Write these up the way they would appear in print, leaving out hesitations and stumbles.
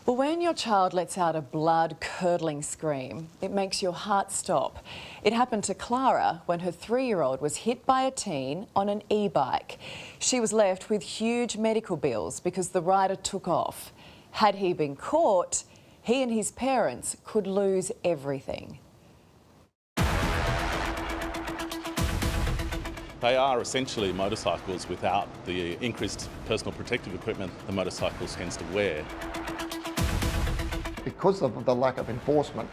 Well, when your child lets out a blood-curdling scream, it makes your heart stop. It happened to Clara when her 3-year-old was hit by a teen on an e-bike. She was left with huge medical bills because the rider took off. Had he been caught, he and his parents could lose everything. They are essentially motorcycles without the increased personal protective equipment the motorcycles tends to wear. Because of the lack of enforcement,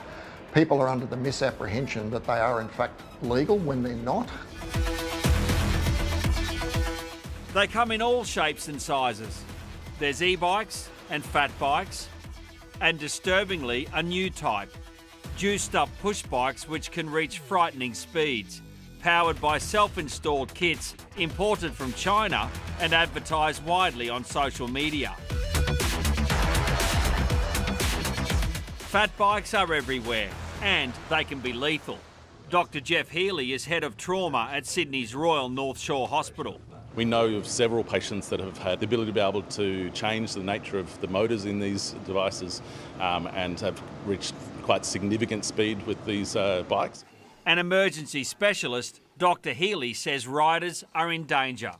people are under the misapprehension that they are in fact legal when they're not. They come in all shapes and sizes. There's e-bikes and fat bikes, and disturbingly a new type, juiced up push bikes which can reach frightening speeds, powered by self-installed kits imported from China and advertised widely on social media. Fat bikes are everywhere and they can be lethal. Dr. Jeff Healy is head of trauma at Sydney's Royal North Shore Hospital. We know of several patients that have had the ability to be able to change the nature of the motors in these devices and have reached quite significant speed with these bikes. An emergency specialist, Dr. Healy says riders are in danger.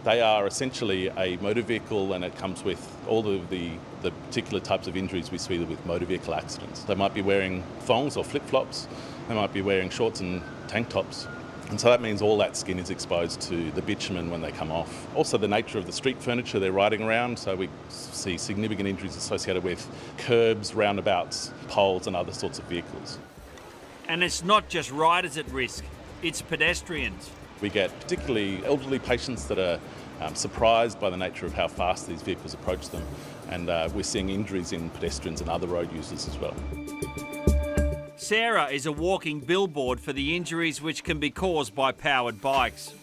They are essentially a motor vehicle, and it comes with all of the particular types of injuries we see with motor vehicle accidents. They might be wearing thongs or flip-flops, they might be wearing shorts and tank tops, and so that means all that skin is exposed to the bitumen when they come off. Also the nature of the street furniture they're riding around, so we see significant injuries associated with curbs, roundabouts, poles and other sorts of vehicles. And it's not just riders at risk, it's pedestrians. We get particularly elderly patients that are surprised by the nature of how fast these vehicles approach them, and we're seeing injuries in pedestrians and other road users as well. Sarah is a walking billboard for the injuries which can be caused by powered bikes.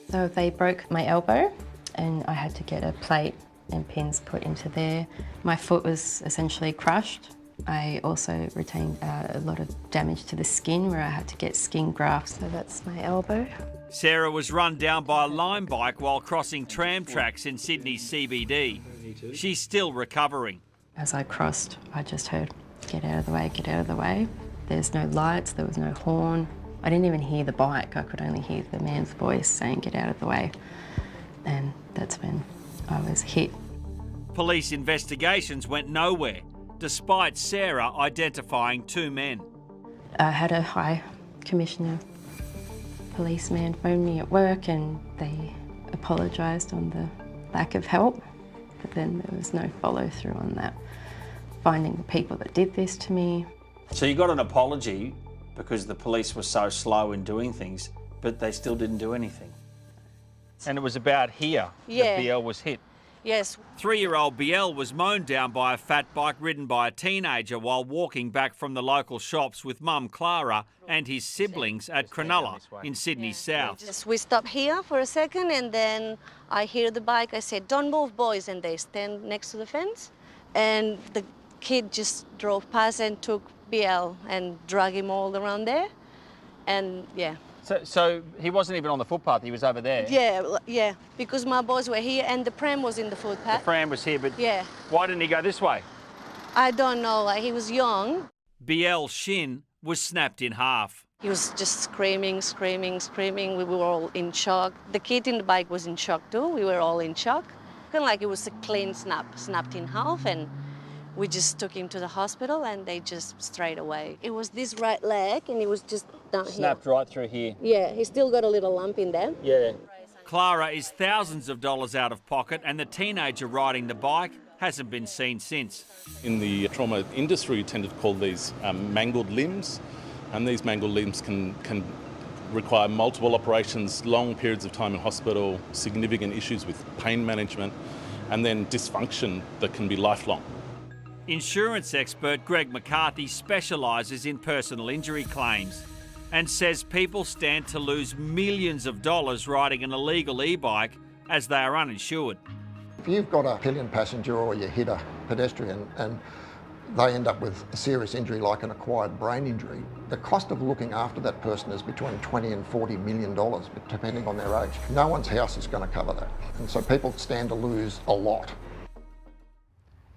So they broke my elbow and I had to get a plate and pins put into there. My foot was essentially crushed. I also retained a lot of damage to the skin where I had to get skin grafts. So that's my elbow. Sarah was run down by a Lime bike while crossing tram tracks in Sydney's CBD. She's still recovering. As I crossed, I just heard, "Get out of the way, get out of the way." There's no lights, there was no horn. I didn't even hear the bike, I could only hear the man's voice saying, "Get out of the way." And that's when I was hit. Police investigations went nowhere, despite Sarah identifying 2 men. I had a High Commissioner policeman phone me at work and they apologised on the lack of help, but then there was no follow through on that, finding the people that did this to me. So you got an apology because the police were so slow in doing things, but they still didn't do anything. And it was about here that BL was hit. Yes. 3-year-old BL was mown down by a fat bike ridden by a teenager while walking back from the local shops with mum Clara and his siblings at Cronulla in Sydney South. We stopped here for a second and then I hear the bike. I said, "Don't move, boys," and they stand next to the fence. And the kid just drove past and took BL and drug him all around there. And yeah. So he wasn't even on the footpath, he was over there? Yeah, because my boys were here and the pram was in the footpath. The pram was here, but yeah. Why didn't he go this way? I don't know, like he was young. BL's shin was snapped in half. He was just screaming. We were all in shock. The kid in the bike was in shock too. We were all in shock. Kind of like it was a clean snapped in half, and we just took him to the hospital and they just straight away. It was this right leg and it was just down here. Snapped right through here. Yeah, he still got a little lump in there. Yeah. Clara is thousands of dollars out of pocket and the teenager riding the bike hasn't been seen since. In the trauma industry, we tend to call these mangled limbs, and these mangled limbs can require multiple operations, long periods of time in hospital, significant issues with pain management, and then dysfunction that can be lifelong. Insurance expert Greg McCarthy specialises in personal injury claims and says people stand to lose millions of dollars riding an illegal e-bike as they are uninsured. If you've got a pillion passenger or you hit a pedestrian and they end up with a serious injury like an acquired brain injury, the cost of looking after that person is between $20 and $40 million, depending on their age. No one's house is going to cover that. And so people stand to lose a lot.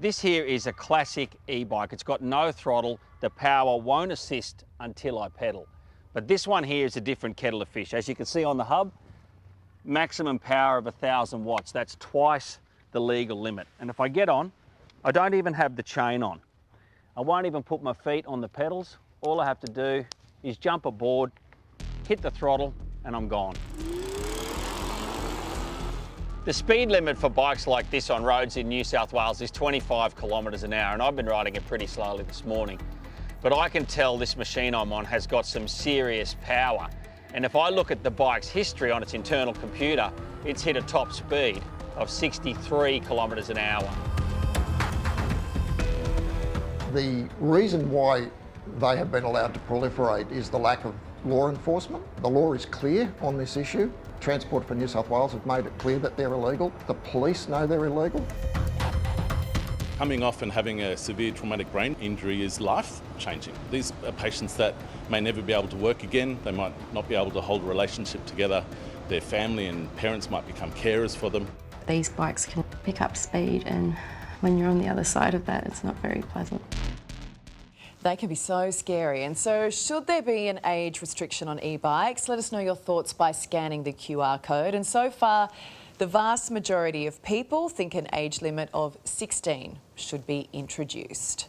This here is a classic e-bike. It's got no throttle. The power won't assist until I pedal. But this one here is a different kettle of fish. As you can see on the hub, maximum power of 1,000 watts. That's twice the legal limit. And if I get on, I don't even have the chain on. I won't even put my feet on the pedals. All I have to do is jump aboard, hit the throttle, and I'm gone. The speed limit for bikes like this on roads in New South Wales is 25 kilometres an hour, and I've been riding it pretty slowly this morning. But I can tell this machine I'm on has got some serious power. And if I look at the bike's history on its internal computer, it's hit a top speed of 63 kilometres an hour. The reason why they have been allowed to proliferate is the lack of law enforcement. The law is clear on this issue. Transport for New South Wales have made it clear that they're illegal. The police know they're illegal. Coming off and having a severe traumatic brain injury is life-changing. These are patients that may never be able to work again. They might not be able to hold a relationship together. Their family and parents might become carers for them. These bikes can pick up speed, and when you're on the other side of that, it's not very pleasant. They can be so scary. And so should there be an age restriction on e-bikes? Let us know your thoughts by scanning the QR code. And so far, the vast majority of people think an age limit of 16 should be introduced.